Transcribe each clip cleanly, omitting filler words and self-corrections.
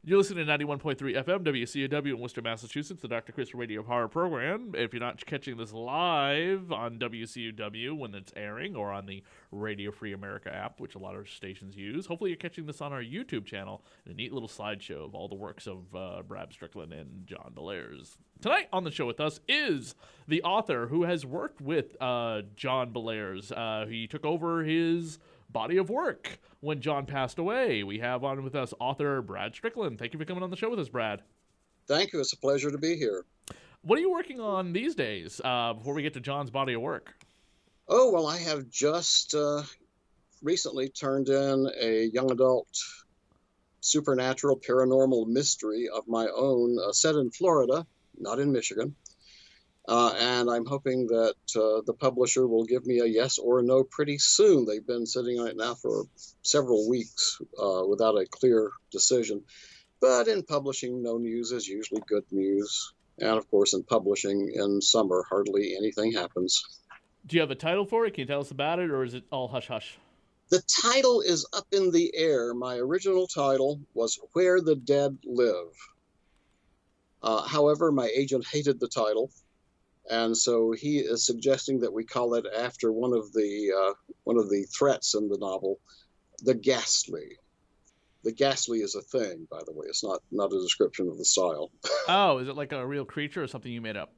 You're listening to 91.3 FM WCOW in Worcester, Massachusetts, the Dr. Chris Radio of Horror program. If you're not catching this live on WCOW when it's airing or on the Radio Free America app, which a lot of stations use, hopefully you're catching this on our YouTube channel, a neat little slideshow of all the works of Brad Strickland and John Bellairs. Tonight on the show with us is the author who has worked with John Bellairs. He took over his body of work when John passed away. We have on with us author Brad Strickland. Thank you for coming on the show with us, Brad. Thank you. It's a pleasure to be here. What are you working on these days before we get to John's body of work? Oh, well, I have just recently turned in a young adult supernatural paranormal mystery of my own, set in Florida, not in Michigan. And I'm hoping that the publisher will give me a yes or a no pretty soon. They've been sitting on it now for several weeks without a clear decision. But in publishing, no news is usually good news. And of course, in publishing in summer, hardly anything happens. Do you have a title for it? Can you tell us about it, or is it all hush-hush? The title is up in the air. My original title was Where the Dead Live. However, my agent hated the title. And so he is suggesting that we call it after one of the threats in the novel, the ghastly. The ghastly is a thing, by the way. It's not a description of the style. Oh, is it like a real creature or something you made up?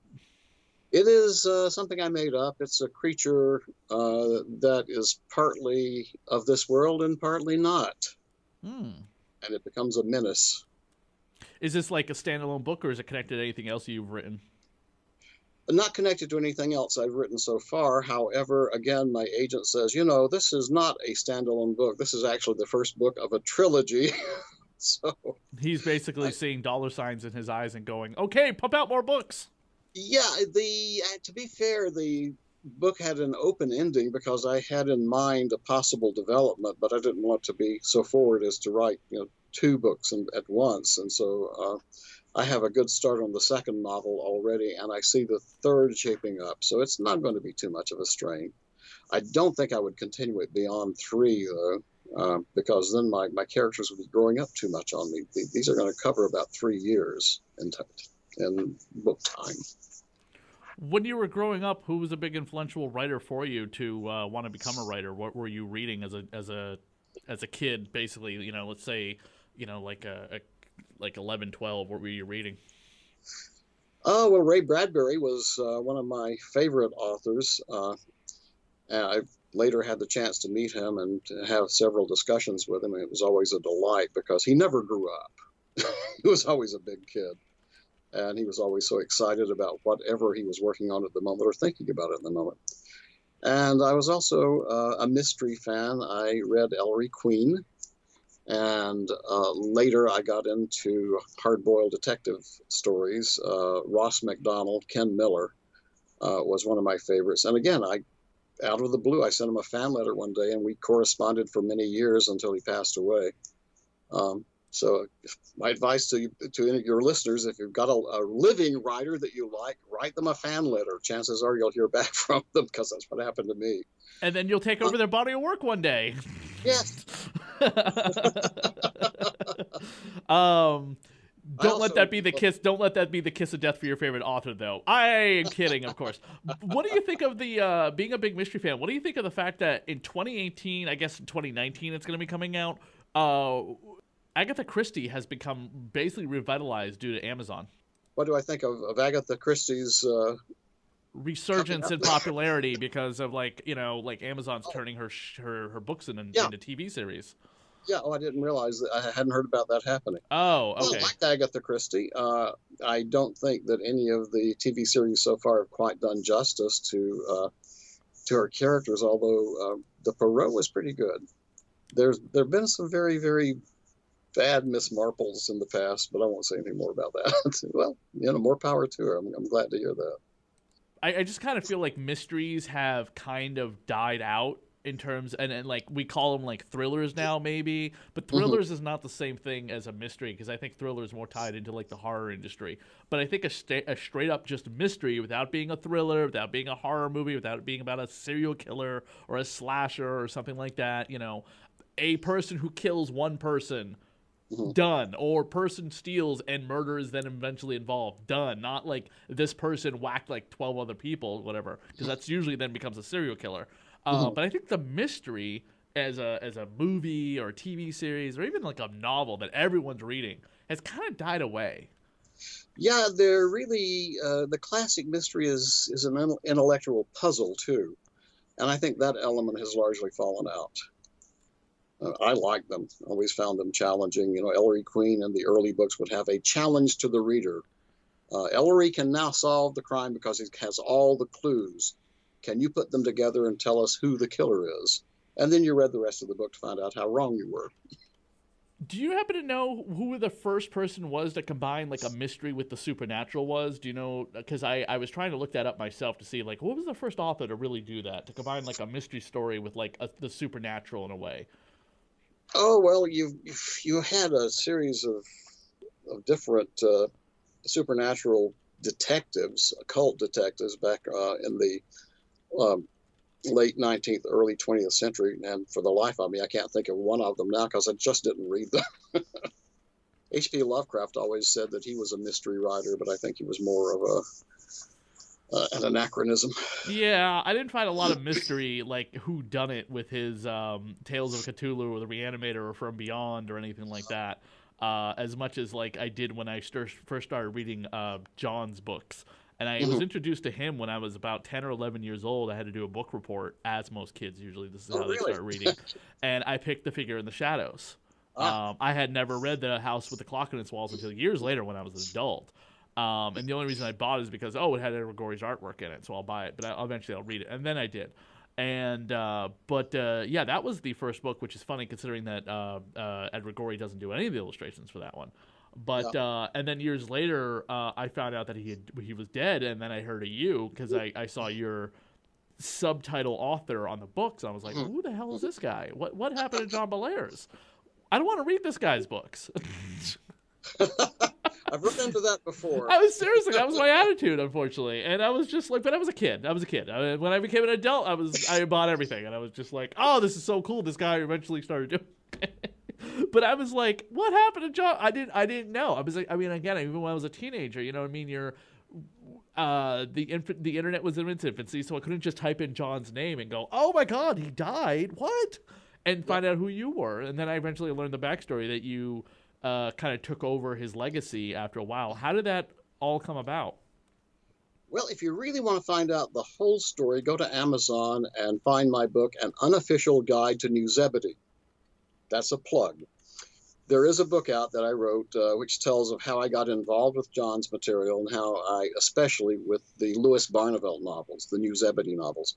It is something I made up. It's a creature that is partly of this world and partly not. And it becomes a menace. Is this like a standalone book, or is it connected to anything else you've written? Not connected to anything else I've written so far. However, again, my agent says, this is not a standalone book. This is actually the first book of a trilogy. So he's basically seeing dollar signs in his eyes and going, okay, pump out more books. Yeah, to be fair, the book had an open ending because I had in mind a possible development, but I didn't want to be so forward as to write, two books at once. And so I have a good start on the second novel already, and I see the third shaping up. So it's not going to be too much of a strain. I don't think I would continue it beyond 3, though, because then my characters would be growing up too much on me. These are going to cover about 3 years in book time. When you were growing up, who was a big influential writer for you to want to become a writer? What were you reading as a kid, basically? Let's say, like 11, 12, what were you reading? Oh, well, Ray Bradbury was one of my favorite authors. And I later had the chance to meet him and to have several discussions with him. And it was always a delight because he never grew up. He was always a big kid. And he was always so excited about whatever he was working on at the moment or thinking about it at the moment. And I was also a mystery fan. I read Ellery Queen. And later I got into hard-boiled detective stories. Ross MacDonald, Ken Miller was one of my favorites. And again, out of the blue, I sent him a fan letter one day, and we corresponded for many years until he passed away. So my advice to your listeners, if you've got a living writer that you like, write them a fan letter. Chances are you'll hear back from them, because that's what happened to me. And then you'll take over their body of work one day. Yes. Don't let that be the kiss. Don't let that be the kiss of death for your favorite author, though. I am kidding, of course. What do you think of the being a big mystery fan? What do you think of the fact that in 2018, I guess in 2019, it's going to be coming out? Agatha Christie has become basically revitalized due to Amazon. What do I think of Agatha Christie's resurgence in popularity because of like Amazon's turning her books into TV series? Yeah, I didn't realize that. I hadn't heard about that happening. Oh, okay. Well, I liked Agatha Christie. I don't think that any of the TV series so far have quite done justice to her characters, although the Poirot was pretty good. There have been some very, very bad Miss Marples in the past, but I won't say anything more about that. Well, more power to her. I'm glad to hear that. I just kind of feel like mysteries have kind of died out in terms, and like we call them like thrillers now maybe, but thrillers is not the same thing as a mystery, because I think thriller is more tied into like the horror industry. But I think a straight up just mystery without being a thriller, without being a horror movie, without it being about a serial killer or a slasher or something like that, a person who kills one person Mhm. Done. Or person steals and murder is then eventually involved. Done. Not like this person whacked like 12 other people, whatever, because that's usually then becomes a serial killer. Mhm. But I think the mystery as a movie or a TV series or even like a novel that everyone's reading has kind of died away. Yeah, they're really the classic mystery is an intellectual puzzle too, and I think that element has largely fallen out. I like them. Always found them challenging. You know, Ellery Queen in the early books would have a challenge to the reader. Ellery can now solve the crime because he has all the clues. Can you put them together and tell us who the killer is? And then you read the rest of the book to find out how wrong you were. Do you happen to know who the first person was to combine like a mystery with the supernatural was? Do you know? Because I was trying to look that up myself to see like what was the first author to really do that, to combine like a mystery story with like the supernatural in a way. Oh well, you had a series of different supernatural detectives, occult detectives back in the um, late 19th, early 20th century. And for the life of me, I can't think of one of them now because I just didn't read them. H.P. Lovecraft always said that he was a mystery writer, but I think he was more of an anachronism. Yeah, I didn't find a lot of mystery like who done it with his Tales of Cthulhu or the Reanimator or From Beyond or anything like that. As much as like I did when I first started reading John's books, and I was Mhm. introduced to him when I was about 10 or 11 years old. I had to do a book report, as most kids usually. This is Oh, how they really? start reading, and I picked The Figure in the Shadows. Ah, I had never read The House with the Clock in its Walls until years later when I was an adult. And the only reason I bought it is because it had Edward Gorey's artwork in it, so I'll buy it. But eventually I'll read it, and then I did. And yeah, that was the first book, which is funny considering that Edward Gorey doesn't do any of the illustrations for that one. yeah. But and then years later, I found out that he was dead, and then I heard of you because I saw your subtitle author on the books. I was like, Mhm. who the hell is this guy? What happened to John Bellairs? I don't want to read this guy's books. I've run into that before. I was seriously, that was my attitude, unfortunately, and I was just like, but I was a kid. When I became an adult, I bought everything, and I was just like, oh, this is so cool. This guy eventually started doing it. But I was like, what happened to John? I didn't know. I was like, I mean, again, even when I was a teenager, you know what I mean? The internet was in its infancy, so I couldn't just type in John's name and go, oh my God, he died. What? And Yep. find out who you were. And then I eventually learned the backstory that you kind of took over his legacy after a while. How did that all come about? Well, if you really want to find out the whole story, go to Amazon and find my book, An Unofficial Guide to New Zebedee. That's a plug. There is a book out that I wrote which tells of how I got involved with John's material and how I, especially with the Louis Barnevelt novels, the New Zebedee novels.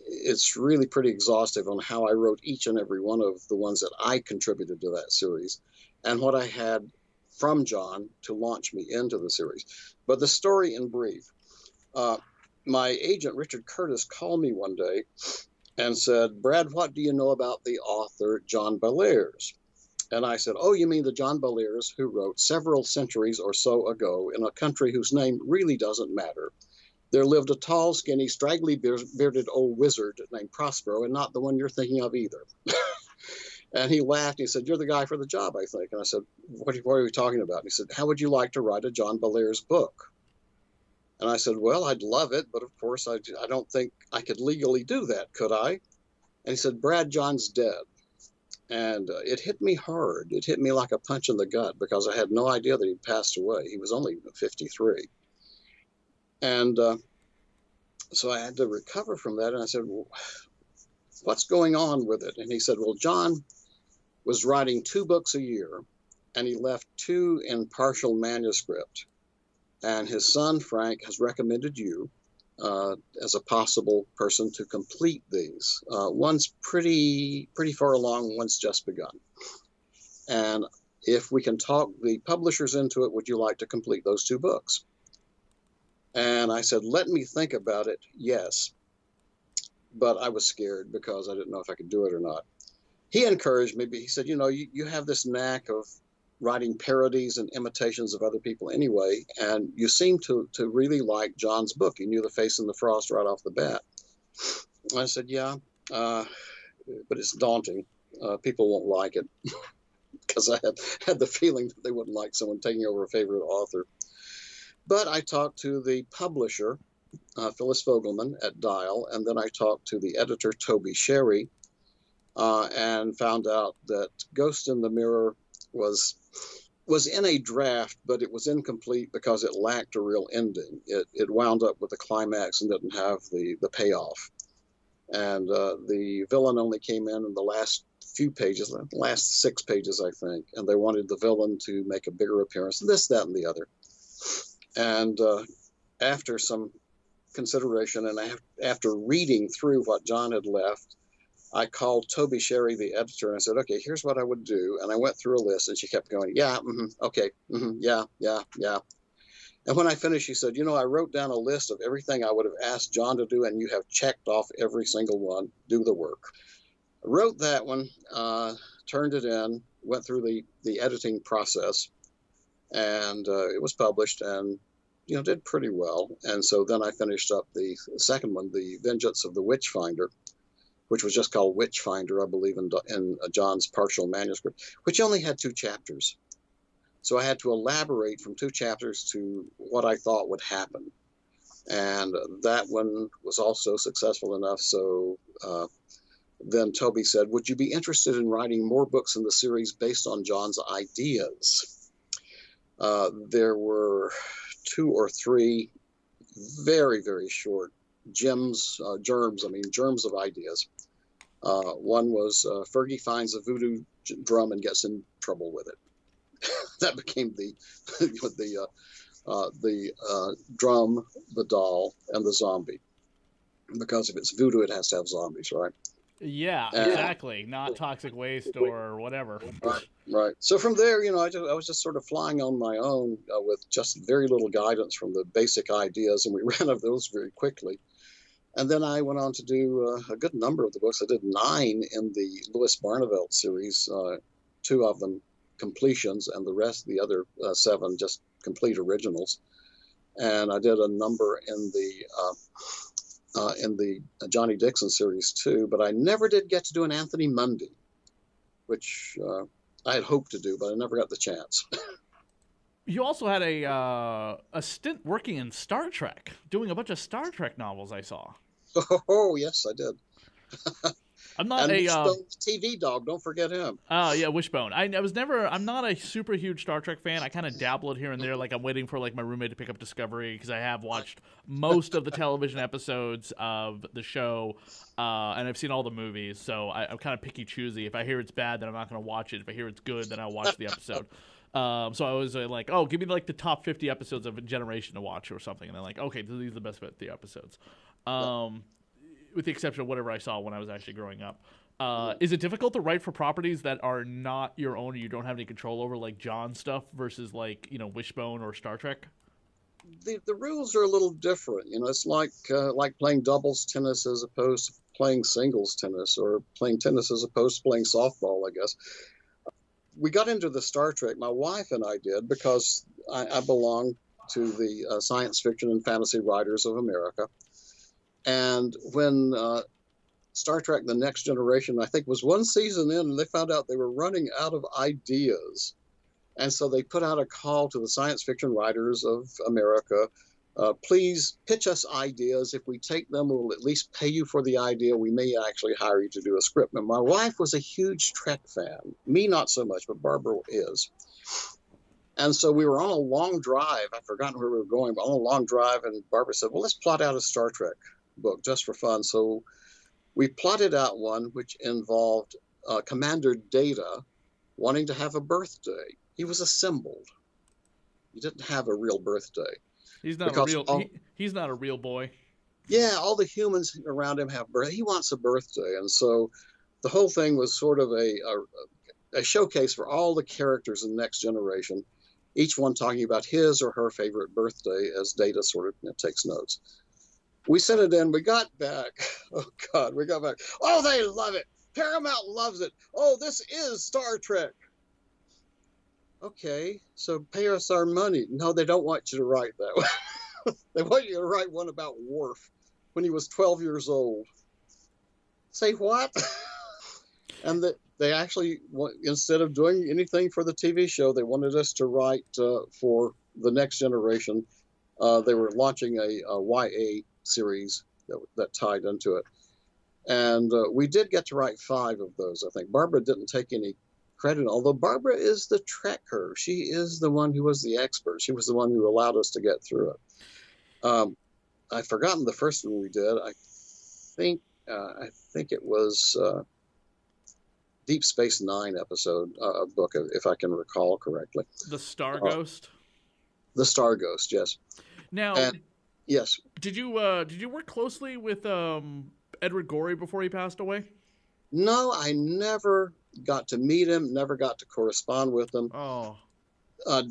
It's really pretty exhaustive on how I wrote each and every one of the ones that I contributed to that series and what I had from John to launch me into the series. But the story in brief, uh, my agent, Richard Curtis, called me one day and said, Brad, what do you know about the author John Bellairs? And I said, oh, you mean the John Bellairs who wrote several centuries or so ago in a country whose name really doesn't matter. There lived a tall, skinny, straggly bearded old wizard named Prospero, and not the one you're thinking of either. And he laughed. He said, you're the guy for the job, I think. And I said, what are we talking about? And he said, how would you like to write a John Bellairs book? And I said, well, I'd love it, but of course, I don't think I could legally do that, could I? And he said, Brad, John's dead. And it hit me hard. It hit me like a punch in the gut because I had no idea that he'd passed away. He was only 53. And so I had to recover from that. And I said, well, what's going on with it? And he said, well, John was writing 2 books a year, and he left 2 in partial manuscript. And his son, Frank, has recommended you as a possible person to complete these. One's pretty far along, one's just begun. And if we can talk the publishers into it, would you like to complete those 2 books? And I said, let me think about it, yes. But I was scared because I didn't know if I could do it or not. He encouraged me, but he said, you know, you have this knack of writing parodies and imitations of other people anyway, and you seem to really like John's book. You knew The Face in the Frost right off the bat. I said, yeah, but it's daunting. People won't like it. because I had the feeling that they wouldn't like someone taking over a favorite author. But I talked to the publisher, Phyllis Fogelman at Dial, and then I talked to the editor, Toby Sherry, and found out that Ghost in the Mirror was in a draft, but it was incomplete because it lacked a real ending. It wound up with a climax and didn't have the payoff. And the villain only came in the last few pages, the last 6 pages, I think, and they wanted the villain to make a bigger appearance, this, that, and the other. And after some consideration and after reading through what John had left, I called Toby Sherry, the editor, and I said, okay, here's what I would do. And I went through a list, and she kept going, yeah, okay, yeah. And when I finished, she said, I wrote down a list of everything I would have asked John to do, and you have checked off every single one. Do the work. I wrote that one, turned it in, went through the editing process, and it was published and, did pretty well. And so then I finished up the second one, The Vengeance of the Witchfinder, which was just called Witchfinder, I believe, in John's partial manuscript, which only had 2 chapters. So I had to elaborate from 2 chapters to what I thought would happen. And that one was also successful enough. So then Toby said, would you be interested in writing more books in the series based on John's ideas? There were 2 or 3 very, very short germs of ideas. One was Fergie finds a voodoo drum and gets in trouble with it. That became the drum, the doll, and the zombie. Because if it's voodoo, it has to have zombies, right? Yeah, exactly. Not toxic waste or whatever. Right. So from there, I was just sort of flying on my own with just very little guidance from the basic ideas, and we ran out of those very quickly. And then I went on to do a good number of the books. I did 9 in the Louis Barnevelt series, 2 of them completions, and the other 7 just complete originals. And I did a number in the Johnny Dixon series too, but I never did get to do an Anthony Mundy, which I had hoped to do, but I never got the chance. You also had a stint working in Star Trek, doing a bunch of Star Trek novels I saw. Oh, yes, I did. I'm not Wishbone's TV dog. Don't forget him. Yeah, Wishbone. I'm not a super huge Star Trek fan. I kind of dabble it here and there. Like I'm waiting for my roommate to pick up Discovery because I have watched most of the television episodes of the show, and I've seen all the movies. So I'm kind of picky choosy. If I hear it's bad, then I'm not going to watch it. If I hear it's good, then I'll watch the episode. So I was like, oh, give me the top 50 episodes of a generation to watch or something. And I'm like, okay, these are the best 50 episodes. With the exception of whatever I saw when I was actually growing up. Is it difficult to write for properties that are not your own or you don't have any control over, like John stuff versus Wishbone or Star Trek? The rules are a little different. It's like playing doubles tennis as opposed to playing singles tennis, or playing tennis as opposed to playing softball, I guess. We got into the Star Trek, my wife and I did, because I belong to the Science Fiction and Fantasy Writers of America. And when Star Trek The Next Generation, I think, was 1 season in, and they found out they were running out of ideas. And so they put out a call to the Science Fiction Writers of America. Please pitch us ideas. If we take them, we'll at least pay you for the idea. We may actually hire you to do a script. And my wife was a huge Trek fan. Me, not so much, but Barbara is. And so we were on a long drive. I've forgotten where we were going, but on a long drive. And Barbara said, well, let's plot out a Star Trek book just for fun. So we plotted out one which involved Commander Data wanting to have a birthday. He was assembled. He didn't have a real birthday. He's not he's not a real boy. Yeah, all the humans around him have birthday. He wants a birthday. And so the whole thing was sort of a showcase for all the characters in the Next Generation, each one talking about his or her favorite birthday as Data sort of takes notes. We sent it in. We got back. Oh, God, we got back. Oh, they love it. Paramount loves it. Oh, this is Star Trek. Okay, so pay us our money. No, they don't want you to write that way. They want you to write one about Worf when he was 12 years old. Say what? And They actually, instead of doing anything for the TV show, they wanted us to write for the next generation. They were launching a YA series that tied into it. And we did get to write 5 of those, I think. Barbara didn't take any credit, although Barbara is the trekker. She is the one who was the expert. She was the one who allowed us to get through it. I've forgotten the first one we did. I think it was Deep Space Nine episode book, if I can recall correctly. The Star Ghost. The Star Ghost, yes. Now, yes. Did you work closely with Edward Gorey before he passed away? No, I never got to meet him. Never got to correspond with him. Oh.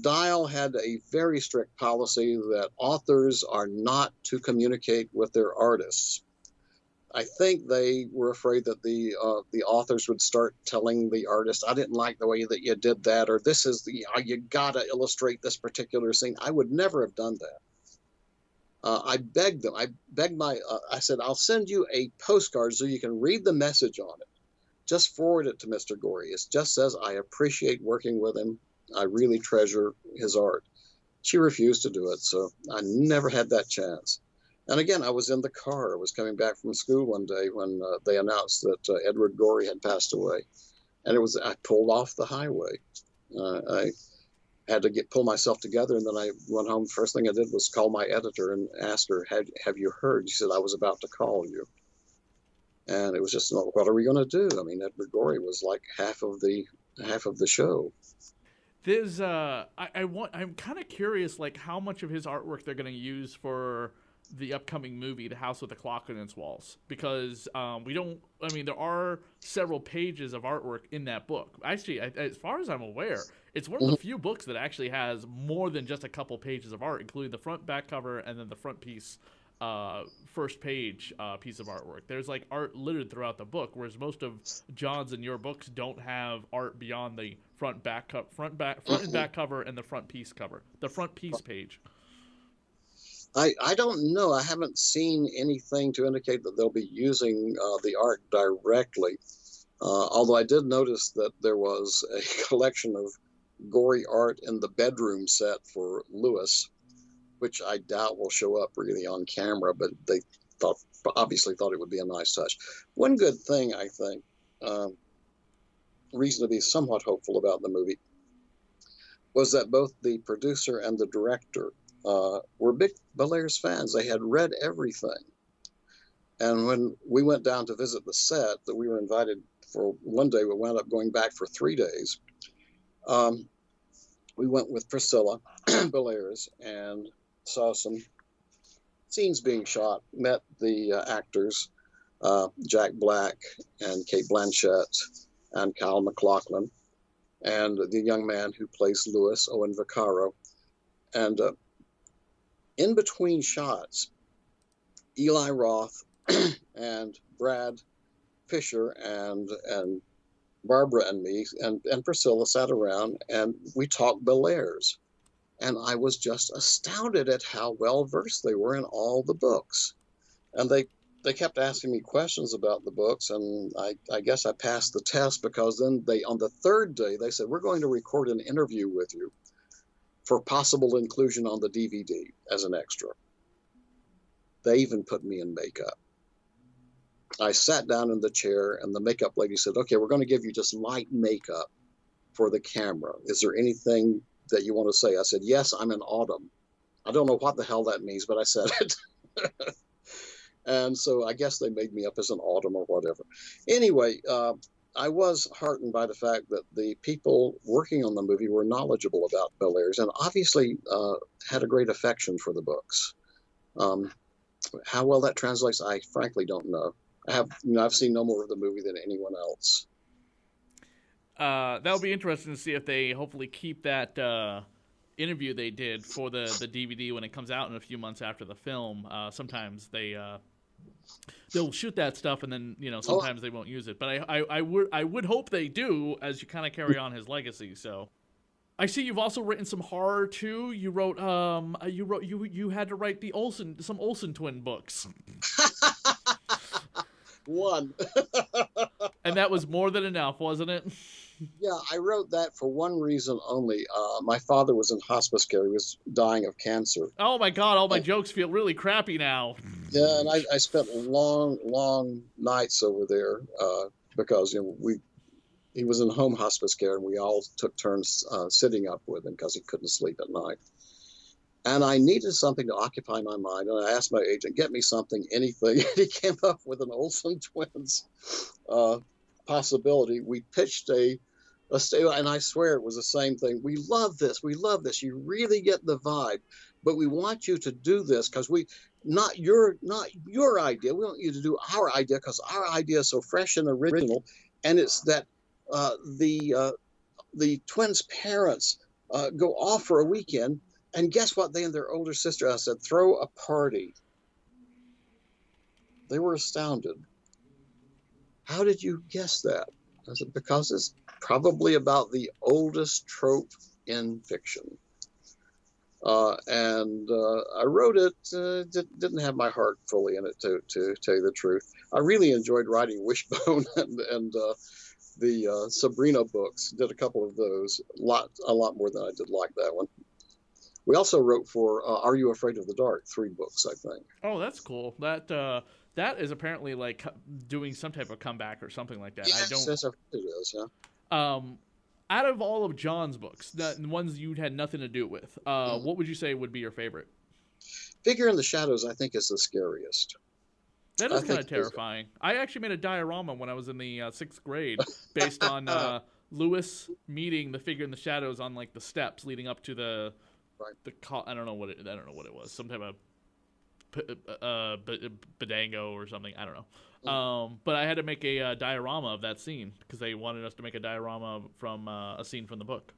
Dial had a very strict policy that authors are not to communicate with their artists. I think they were afraid that the authors would start telling the artist, "I didn't like the way that you did that," or "This is you gotta illustrate this particular scene." I would never have done that. I begged them. I said, "I'll send you a postcard so you can read the message on it. Just forward it to Mr. Gorey. It just says, I appreciate working with him. I really treasure his art." She refused to do it, so I never had that chance. And again, I was in the car. I was coming back from school one day when they announced that Edward Gorey had passed away. And I pulled off the highway. I had to pull myself together, and then I went home. First thing I did was call my editor and ask her, have you heard? She said, "I was about to call you." And it was just, what are we going to do? I mean, Edward Gorey was like half of the show. There's I'm kind of curious, like, how much of his artwork they're going to use for the upcoming movie, The House with the Clock on Its Walls, because there are several pages of artwork in that book. Actually, as far as I'm aware, it's one of the few books that actually has more than just a couple pages of art, including the front, back cover, and then the front piece, first page piece of artwork. There's like art littered throughout the book, whereas most of John's and your books don't have art beyond the front and back cover and the front piece cover, the front piece page. I don't know. I haven't seen anything to indicate that they'll be using the art directly. Although I did notice that there was a collection of Gorey art in the bedroom set for Lewis, which I doubt will show up really on camera, but they obviously thought it would be a nice touch. One good thing, I think, reason to be somewhat hopeful about the movie, was that both the producer and the director were big Bellairs fans. They had read everything. And when we went down to visit the set, that we were invited for one day, we wound up going back for 3 days. We went with Priscilla Bellairs and saw some scenes being shot, met the actors, Jack Black and Kate Blanchett and Kyle MacLachlan, and the young man who plays Lewis, Owen Vaccaro. And in between shots, Eli Roth and Brad Fisher and Barbara and me and Priscilla sat around and we talked Bellairs. And I was just astounded at how well versed they were in all the books. And they kept asking me questions about the books, and I guess I passed the test, because then on the 3rd day, they said, "We're going to record an interview with you for possible inclusion on the DVD as an extra." They even put me in makeup. I sat down in the chair, and the makeup lady said, "Okay, we're going to give you just light makeup for the camera. Is there anything that you want to say?" I said, "Yes, I'm an autumn." I don't know what the hell that means, but I said it. And so I guess they made me up as an autumn or whatever. Anyway, I was heartened by the fact that the people working on the movie were knowledgeable about Bellairs and obviously had a great affection for the books. How well that translates, I frankly don't know. I've seen no more of the movie than anyone else. That'll be interesting to see if they hopefully keep that interview they did for the DVD when it comes out in a few months after the film. Sometimes they'll shoot that stuff, and then sometimes they won't use it. But I would hope they do, as you kind of carry on his legacy. So I see you've also written some horror too. You wrote you had to write some Olsen twin books. One. And that was more than enough, wasn't it? Yeah, I wrote that for one reason only. My father was in hospice care. He was dying of cancer. Oh my God, all my jokes feel really crappy now. Yeah, and I spent long, long nights over there because he was in home hospice care, and we all took turns sitting up with him because he couldn't sleep at night. And I needed something to occupy my mind, and I asked my agent, "Get me something, anything." And he came up with an Olsen twins possibility. We pitched a stable, and I swear it was the same thing. We love this. We love this. You really get the vibe, but we want you to do this because not your idea. We want you to do our idea because our idea is so fresh and original, and it's that the twins' parents go off for a weekend, and guess what? They and their older sister, I said, throw a party. They were astounded. How did you guess that? I said, because it's probably about the oldest trope in fiction. And I wrote it, didn't have my heart fully in it, to tell you the truth. I really enjoyed writing Wishbone and the Sabrina books. Did a couple of those, a lot more than I did like that one. We also wrote for Are You Afraid of the Dark? 3 books, I think. Oh, that's cool. That is apparently like doing some type of comeback or something like that. Yes, it is, yeah. Out of all of John's books, the ones you had nothing to do with, what would you say would be your favorite? Figure in the Shadows, I think, is the scariest. That is kind of terrifying. I actually made a diorama when I was in the 6th grade based on Lewis meeting the figure in the shadows on like the steps leading up to the I don't know what it was. Some type of Badango or something. I don't know. But I had to make a diorama of that scene because they wanted us to make a diorama from a scene from the book.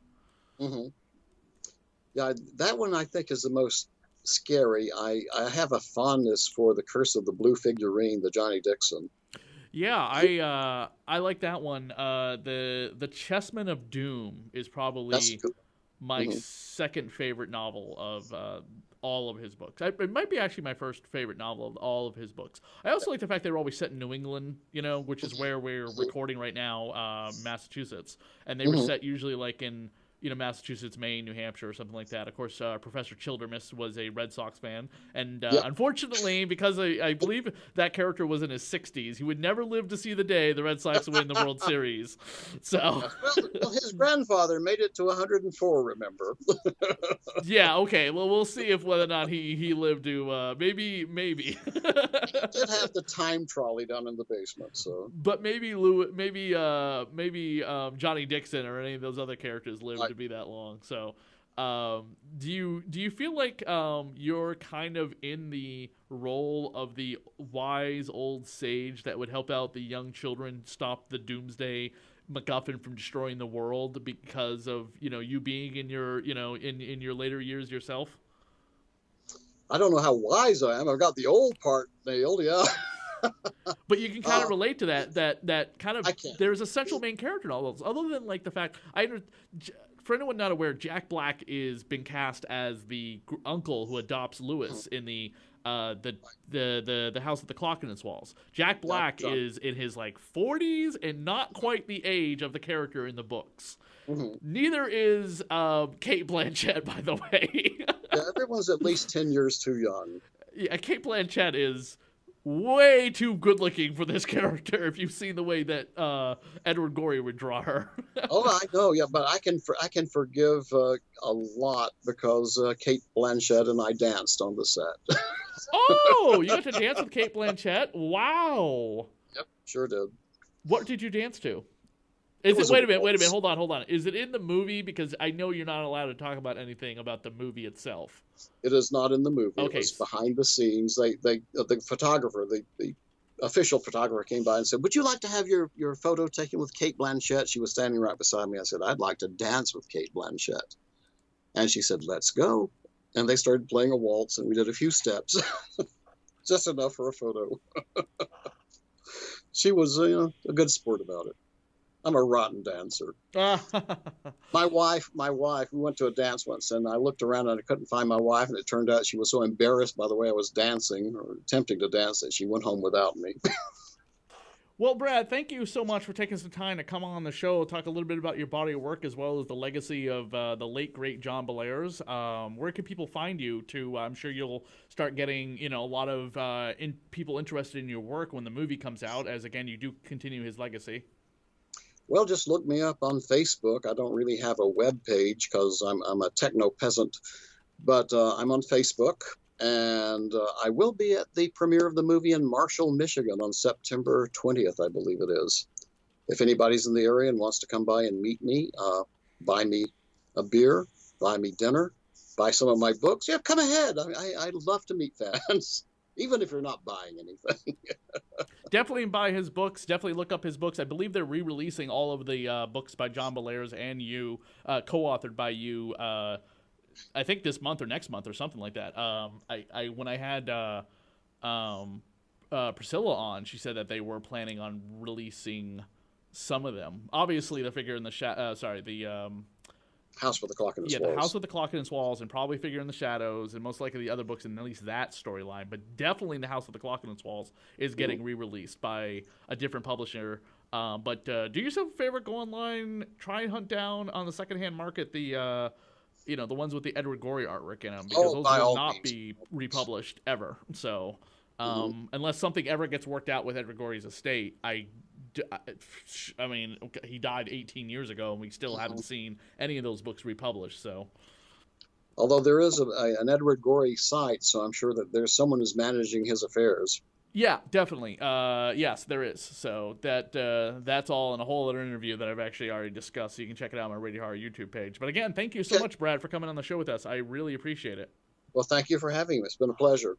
Mm-hmm. Yeah, that one I think is the most scary. I have a fondness for The Curse of the Blue Figurine, the Johnny Dixon. Yeah, I like that one. The Chessmen of Doom is probably my second favorite novel of all of his books. It might be actually my first favorite novel of all of his books. I also like the fact they're always set in New England, which is where we're recording right now, Massachusetts. And they were set usually like in Massachusetts, Maine, New Hampshire, or something like that. Of course, Professor Childermus was a Red Sox fan, and unfortunately, because I believe that character was in his 60s, he would never live to see the day the Red Sox win the World Series. So, well, his grandfather made it to 104. Remember? Yeah. Okay. Well, we'll see if whether or not he lived to maybe. He did have the time trolley down in the basement, so. But maybe Johnny Dixon or any of those other characters lived to be that long. So, do you feel like you're kind of in the role of the wise old sage that would help out the young children stop the doomsday MacGuffin from destroying the world because of you being in your in your later years yourself? I don't know how wise I am. I've got the old part nailed, yeah. But you can kind of relate to that kind of. There's a central main character in all those, other than like the fact for anyone not aware, Jack Black is been cast as the uncle who adopts Lewis in the House with the Clock in its Walls. Jack Black is in his like 40s and not quite the age of the character in the books. Neither is Kate Blanchett, by the way. Yeah, everyone's at least 10 years too young. Yeah, Kate Blanchett is way too good looking for this character if you've seen the way that Edward Gorey would draw her. Oh, I know, yeah, but I can forgive a lot because Kate Blanchett and I danced on the set. Oh, you got to dance with Kate Blanchett? Wow. Yep, sure did. What did you dance to? Wait a minute, hold on. Is it in the movie? Because I know you're not allowed to talk about anything about the movie itself. It is not in the movie. Okay. It was behind the scenes. The photographer, the official photographer came by and said, "Would you like to have your photo taken with Kate Blanchett?" She was standing right beside me. I said, "I'd like to dance with Kate Blanchett." And she said, "Let's go." And they started playing a waltz, and we did a few steps. Just enough for a photo. She was a good sport about it. I'm a rotten dancer. My wife, we went to a dance once, and I looked around and I couldn't find my wife, and it turned out she was so embarrassed by the way I was dancing or attempting to dance that she went home without me. Well, Brad, thank you so much for taking some time to come on the show, talk a little bit about your body of work as well as the legacy of the late great John Bellairs. Where can people find you? I'm sure you'll start getting a lot of people interested in your work when the movie comes out, as again you do continue his legacy. Well, just look me up on Facebook. I don't really have a web page because I'm a techno peasant, but I'm on Facebook. And I will be at the premiere of the movie in Marshall, Michigan on September 20th, I believe it is. If anybody's in the area and wants to come by and meet me, buy me a beer, buy me dinner, buy some of my books, yeah, come ahead. I'd love to meet fans, even if you're not buying anything. Definitely buy his books. Definitely look up his books. I believe they're re-releasing all of the books by John Bellairs and you, co-authored by you, I think this month or next month or something like that. When I had Priscilla on, she said that they were planning on releasing some of them. Obviously, the Figure in the House with the Clock in its Walls. The House with the Clock in its Walls, and probably Figure in the Shadows, and most likely the other books in at least that storyline. But definitely the House with the Clock in its Walls is getting re-released by a different publisher. But do yourself a favor, go online, try and hunt down on the secondhand market the ones with the Edward Gorey artwork in them, because those will not be republished ever. So, unless something ever gets worked out with Edward Gorey's estate, I mean, he died 18 years ago, and we still haven't seen any of those books republished. So, although there is an Edward Gorey site, so I'm sure that there's someone who's managing his affairs. Yeah, definitely. Yes, there is. So that's all in a whole other interview that I've actually already discussed. So you can check it out on my Radio Horror YouTube page. But again, thank you so much, Brad, for coming on the show with us. I really appreciate it. Well, thank you for having me. It's been a pleasure.